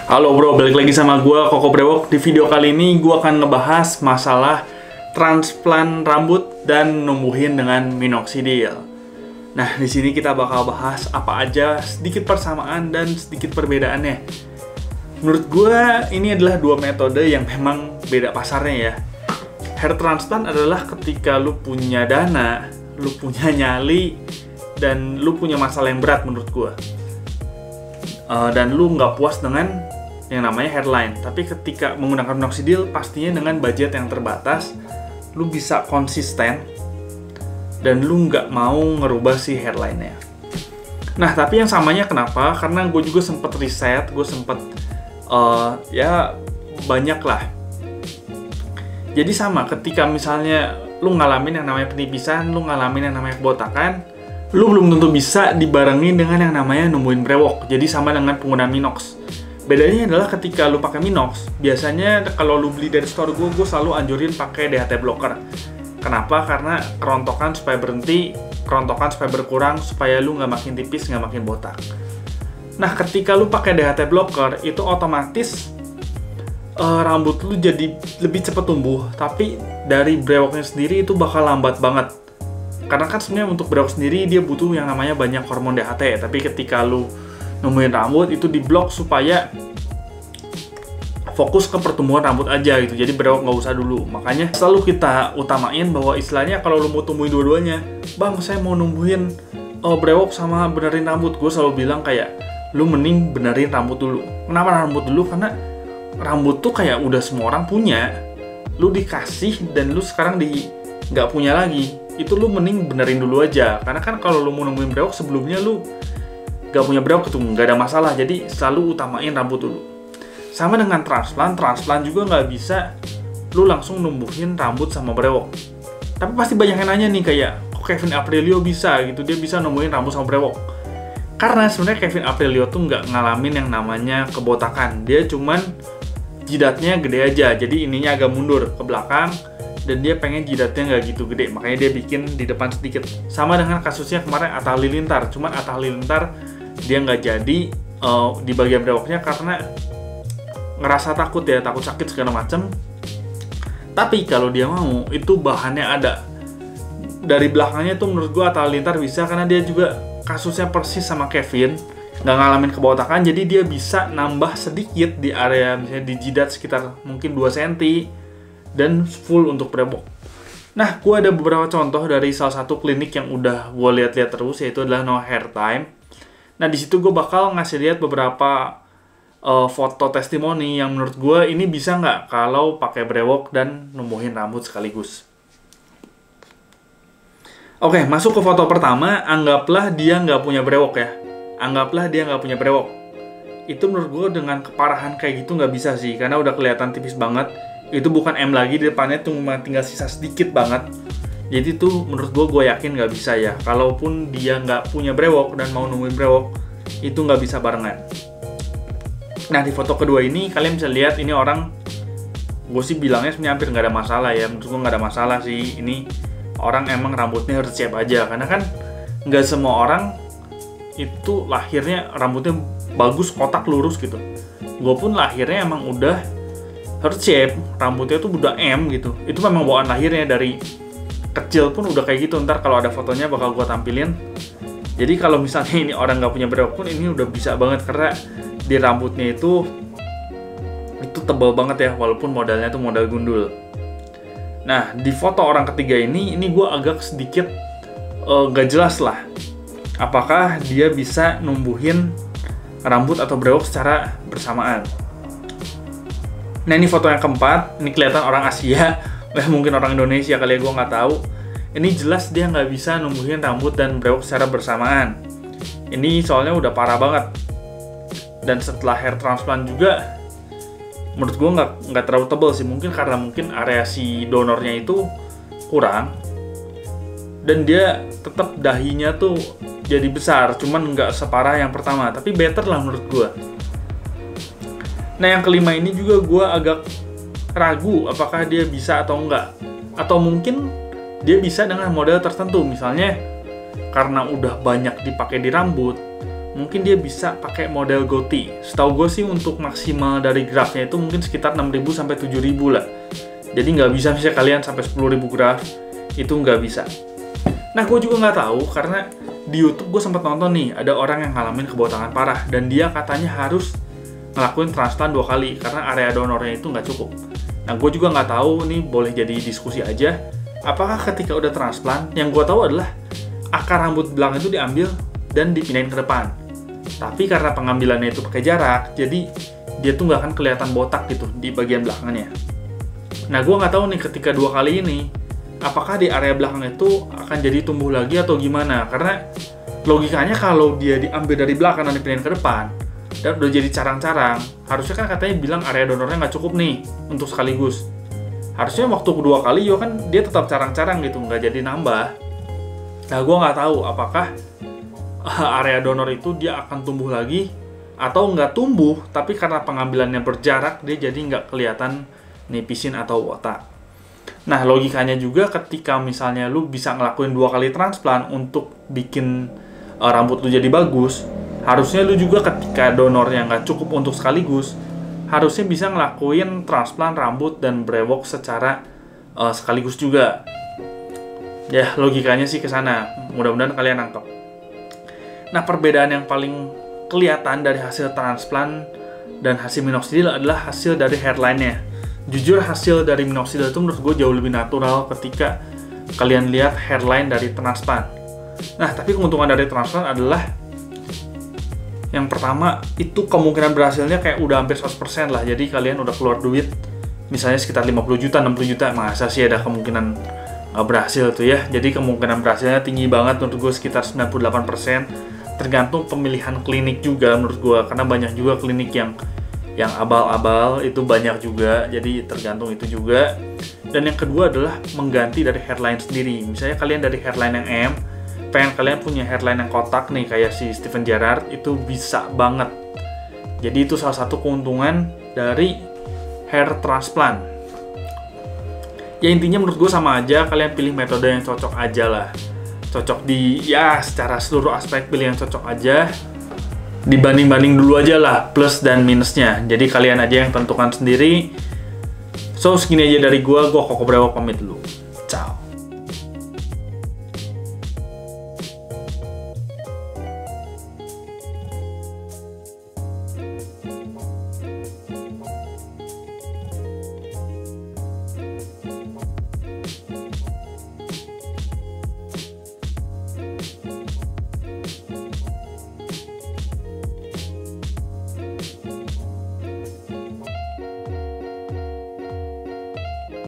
Halo bro, balik lagi sama gue Koko Brewok. Di video kali ini gue akan ngebahas masalah transplant rambut dan numbuhin dengan minoxidil. Nah, di sini kita bakal bahas apa aja, sedikit persamaan dan sedikit perbedaannya. Menurut gue ini adalah dua metode yang memang beda pasarnya ya. Hair transplant adalah ketika lu punya dana, lu punya nyali, dan lu punya masalah yang berat menurut gue. Dan lu nggak puas dengan yang namanya hairline. Tapi ketika menggunakan minoxidil, pastinya dengan budget yang terbatas, lu bisa konsisten dan lu nggak mau ngerubah si hairline-nya. Nah, tapi yang samanya kenapa? Karena gue juga sempet riset, gue sempet ya banyak lah. Jadi sama, ketika misalnya lu ngalamin yang namanya penipisan, lu ngalamin yang namanya kebotakan, lu belum tentu bisa dibarengin dengan yang namanya numbuhin brewok. Jadi sama dengan penggunaan minox. Bedanya adalah ketika lu pakai minox, biasanya kalau lu beli dari store gue selalu anjurin pakai DHT blocker. Kenapa? Karena kerontokan supaya berhenti, kerontokan supaya berkurang, supaya lu nggak makin tipis, nggak makin botak. Nah, ketika lu pakai DHT blocker, itu otomatis rambut lu jadi lebih cepat tumbuh, tapi dari brewoknya sendiri itu bakal lambat banget. Karena kan sebenarnya untuk brewok sendiri dia butuh yang namanya banyak hormon DHT, tapi ketika lu nemuin rambut itu diblok supaya fokus ke pertumbuhan rambut aja gitu. Jadi brewok nggak usah dulu. Makanya selalu kita utamain bahwa istilahnya kalau lu mau tumbuhin dua-duanya, bang saya mau numbuhin brewok sama benerin rambut, gue selalu bilang kayak lu mending benerin rambut dulu. Kenapa rambut dulu? Karena rambut tuh kayak udah semua orang punya, lu dikasih dan lu sekarang nggak punya lagi. Itu lu mending benerin dulu aja. Karena kan kalau lu mau nemuin brewok sebelumnya lu gak punya brewok itu nggak ada masalah. Jadi selalu utamain rambut dulu. Sama dengan transplant juga nggak bisa lu langsung numbuhin rambut sama brewok. Tapi pasti banyak yang nanya nih kayak, kok Kevin Aprilio bisa gitu, dia bisa numbuhin rambut sama brewok. Karena sebenarnya Kevin Aprilio tuh nggak ngalamin yang namanya kebotakan. Dia cuman jidatnya gede aja, jadi ininya agak mundur ke belakang, dan dia pengen jidatnya nggak gitu gede, makanya dia bikin di depan sedikit. Sama dengan kasusnya kemarin Atta Halilintar, cuman Atta Halilintar dia nggak jadi di bagian brewoknya karena ngerasa takut ya, takut sakit segala macem. Tapi kalau dia mau, itu bahannya ada. Dari belakangnya tuh menurut gue Atta Halilintar bisa, karena dia juga kasusnya persis sama Kevin, nggak ngalamin kebotakan, jadi dia bisa nambah sedikit di area misalnya di jidat sekitar mungkin 2 cm dan full untuk brewok. Nah, gue ada beberapa contoh dari salah satu klinik yang udah gue lihat-lihat terus, yaitu adalah No Hair Time. Nah, di situ gue bakal ngasih lihat beberapa foto testimoni yang menurut gue ini bisa nggak kalau pakai brewok dan numbuhin rambut sekaligus. Oke, masuk ke foto pertama. Anggaplah dia nggak punya brewok ya. Anggaplah dia nggak punya brewok. Itu menurut gue dengan keparahan kayak gitu nggak bisa sih, karena udah kelihatan tipis banget. Itu bukan M lagi, di depannya cuma tinggal sisa sedikit banget. Jadi tuh menurut gue yakin nggak bisa ya. Kalaupun dia nggak punya brewok dan mau nemuin brewok, itu nggak bisa barengan. Nah, di foto kedua ini kalian bisa lihat ini orang, gue sih bilangnya sebenarnya hampir nggak ada masalah ya. Menurut gue nggak ada masalah sih. Ini orang emang rambutnya harus shape aja, karena kan nggak semua orang itu lahirnya rambutnya bagus, kotak, lurus gitu. Gue pun lahirnya emang udah heart shape, rambutnya tuh udah M gitu. Itu memang bawaan lahirnya, dari kecil pun udah kayak gitu. Ntar kalau ada fotonya bakal gue tampilin. Jadi kalau misalnya ini orang nggak punya brewok pun ini udah bisa banget, karena di rambutnya itu tebal banget ya, walaupun modalnya tuh modal gundul. Nah, di foto orang ketiga ini gue agak sedikit gak jelas lah. Apakah dia bisa numbuhin rambut atau brewok secara bersamaan. Nah, ini foto yang keempat. Ini kelihatan orang Asia, mungkin orang Indonesia kali ya, gue nggak tahu. Ini jelas dia nggak bisa numbuhin rambut dan brewok secara bersamaan. Ini soalnya udah parah banget. Dan setelah hair transplant juga, menurut gue nggak terlalu tebal sih. Mungkin karena area si donornya itu kurang. Dan dia tetap dahinya tuh jadi besar, cuman nggak separah yang pertama. Tapi better lah menurut gue. Nah, yang kelima ini juga gue agak ragu apakah dia bisa atau enggak. Atau mungkin dia bisa dengan model tertentu. Misalnya karena udah banyak dipakai di rambut, mungkin dia bisa pakai model goatee. Setahu gue sih untuk maksimal dari grafnya itu mungkin sekitar 6.000 sampai 7.000 lah. Jadi nggak bisa misalnya kalian sampai 10.000 graf, itu nggak bisa. Nah, gue juga nggak tahu karena di YouTube gue sempat nonton nih, ada orang yang ngalamin kebotakan parah dan dia katanya harus ngelakuin transplant 2 kali karena area donornya itu nggak cukup. Nah, gue juga nggak tahu, nih boleh jadi diskusi aja. Apakah ketika udah transplant, yang gue tahu adalah akar rambut belakang itu diambil dan dipindahin ke depan. Tapi karena pengambilannya itu pakai jarak, jadi dia tuh nggak akan kelihatan botak gitu di bagian belakangnya. Nah, gue nggak tahu nih ketika 2 kali ini, apakah di area belakang itu akan jadi tumbuh lagi atau gimana? Karena logikanya kalau dia diambil dari belakang dan dipindahin ke depan, dan udah jadi carang-carang, harusnya kan katanya bilang area donornya nggak cukup nih untuk sekaligus. Harusnya waktu kedua kali juga kan dia tetap carang-carang gitu, nggak jadi nambah. Nah, gue nggak tahu apakah area donor itu dia akan tumbuh lagi atau nggak tumbuh, tapi karena pengambilannya berjarak, dia jadi nggak kelihatan nipisin atau botak. Nah, logikanya juga ketika misalnya lu bisa ngelakuin 2 kali transplant untuk bikin rambut lu jadi bagus, harusnya lu juga ketika donornya nggak cukup untuk sekaligus, harusnya bisa ngelakuin transplant rambut dan brewok secara sekaligus juga. Ya, logikanya sih ke sana. Mudah-mudahan kalian nangkep. Nah, perbedaan yang paling kelihatan dari hasil transplant dan hasil minoxidil adalah hasil dari hairline-nya. Jujur, hasil dari minoxidil itu menurut gue jauh lebih natural ketika kalian lihat hairline dari transplant. Nah, tapi keuntungan dari transplant adalah yang pertama, itu kemungkinan berhasilnya kayak udah hampir 100% lah. Jadi kalian udah keluar duit misalnya sekitar 50 juta, 60 juta, masa sih ada kemungkinan berhasil tuh ya. Jadi kemungkinan berhasilnya tinggi banget menurut gue, sekitar 98%. Tergantung pemilihan klinik juga menurut gue, karena banyak juga klinik yang abal-abal, itu banyak juga, jadi tergantung itu juga. Dan yang kedua adalah mengganti dari hairline sendiri. Misalnya kalian dari hairline yang M, pengen kalian punya hairline yang kotak nih kayak si Steven Gerrard, itu bisa banget. Jadi itu salah satu keuntungan dari hair transplant. Ya intinya menurut gue sama aja, kalian pilih metode yang cocok aja lah. Cocok di, ya secara seluruh aspek pilih yang cocok aja. Dibanding-banding dulu aja lah plus dan minusnya. Jadi kalian aja yang tentukan sendiri. So segini aja dari gua Koko Brewok pamit dulu. Ciao.